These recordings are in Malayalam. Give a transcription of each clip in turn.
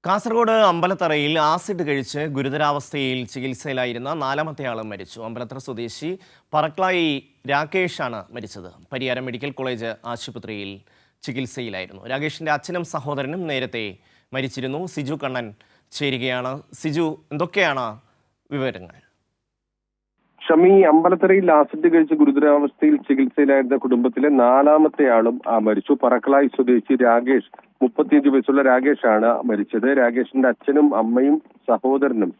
കാസർഗോഡ് അമ്പലത്തറയിൽ ആസിഡ് കഴിച്ച് ഗുരുതരാവസ്ഥയിൽ ചികിത്സയിലായിരുന്ന നാലാമത്തെ ആളും മരിച്ചു. അമ്പലത്തറ സ്വദേശി പറക്ലായി രാകേഷാണ് മരിച്ചത്. പരിയാരം മെഡിക്കൽ കോളേജ് ആശുപത്രിയിൽ ചികിത്സയിലായിരുന്നു. രാകേഷിന്റെ അച്ഛനും സഹോദരനും നേരത്തെ മരിച്ചിരുന്നു. സിജു കണ്ണൻ ചേരുകയാണ്. സിജു, എന്തൊക്കെയാണ് വിവരങ്ങൾ? ഷമി, അമ്പലത്തറയിൽ ആസിഡ് കഴിച്ച് ഗുരുതരാവസ്ഥയിൽ ചികിത്സയിലായിരുന്ന കുടുംബത്തിലെ നാലാമത്തെ ആളും മരിച്ചു. പറക്കളായി സ്വദേശി രാകേഷ്, 35 വയസ്സുള്ള രാകേഷാണ് മരിച്ചത്. രാകേഷിന്റെ അച്ഛനും അമ്മയും സഹോദരനും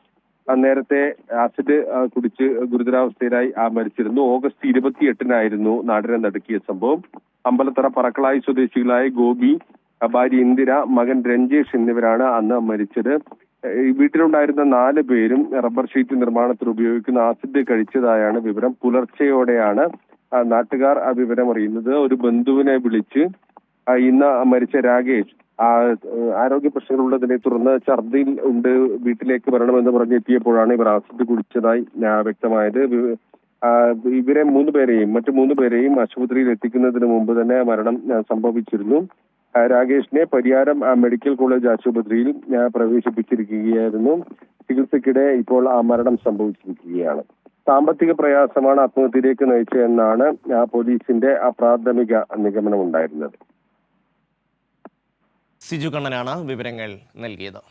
നേരത്തെ ആസിഡ് കുടിച്ച് ഗുരുതരാവസ്ഥയിലായി മരിച്ചിരുന്നു. ഓഗസ്റ്റ് 28-നായിരുന്നു നാടിനെ നടുക്കിയ സംഭവം. അമ്പലത്തറ പറക്കളായി സ്വദേശികളായ ഗോപി, ഭാര്യ ഇന്ദിര, മകൻ രഞ്ജേഷ് എന്നിവരാണ് അന്ന് മരിച്ചത്. വീട്ടിലുണ്ടായിരുന്ന 4 പേരും റബ്ബർ ഷീറ്റ് നിർമ്മാണത്തിൽ ഉപയോഗിക്കുന്ന ആസിഡ് കഴിച്ചതായാണ് വിവരം. പുലർച്ചെയോടെയാണ് നാട്ടുകാർ ആ വിവരം അറിയുന്നത്. ഒരു ബന്ധുവിനെ വിളിച്ച് ഇന്ന് മരിച്ച രാകേഷ് ആരോഗ്യ പ്രശ്നങ്ങളുള്ളതിനെ തുടർന്ന് ഛർദിയിൽ ഉണ്ട്, വീട്ടിലേക്ക് വരണമെന്ന് പറഞ്ഞെത്തിയപ്പോഴാണ് ഇവർ ആസിഡ് കുടിച്ചതായി വ്യക്തമായത്. ഇവരെ മറ്റു 3 പേരെയും ആശുപത്രിയിൽ എത്തിക്കുന്നതിന് മുമ്പ് തന്നെ മരണം സംഭവിച്ചിരുന്നു. രാകേഷിനെ പരിയാരം മെഡിക്കൽ കോളേജ് ആശുപത്രിയിൽ പ്രവേശിപ്പിച്ചിരിക്കുകയായിരുന്നു. ചികിത്സയ്ക്കിടെ ഇപ്പോൾ മരണം സംഭവിച്ചിരിക്കുകയാണ്. സാമ്പത്തിക പ്രയാസമാണ് ആത്മഹത്യയിലേക്ക് നയിച്ചതെന്നാണ് പോലീസിന്റെ പ്രാഥമിക നിഗമനം ഉണ്ടായിരുന്നത്. സിജു കണ്ണനാണ് വിവരങ്ങൾ നൽകിയത്.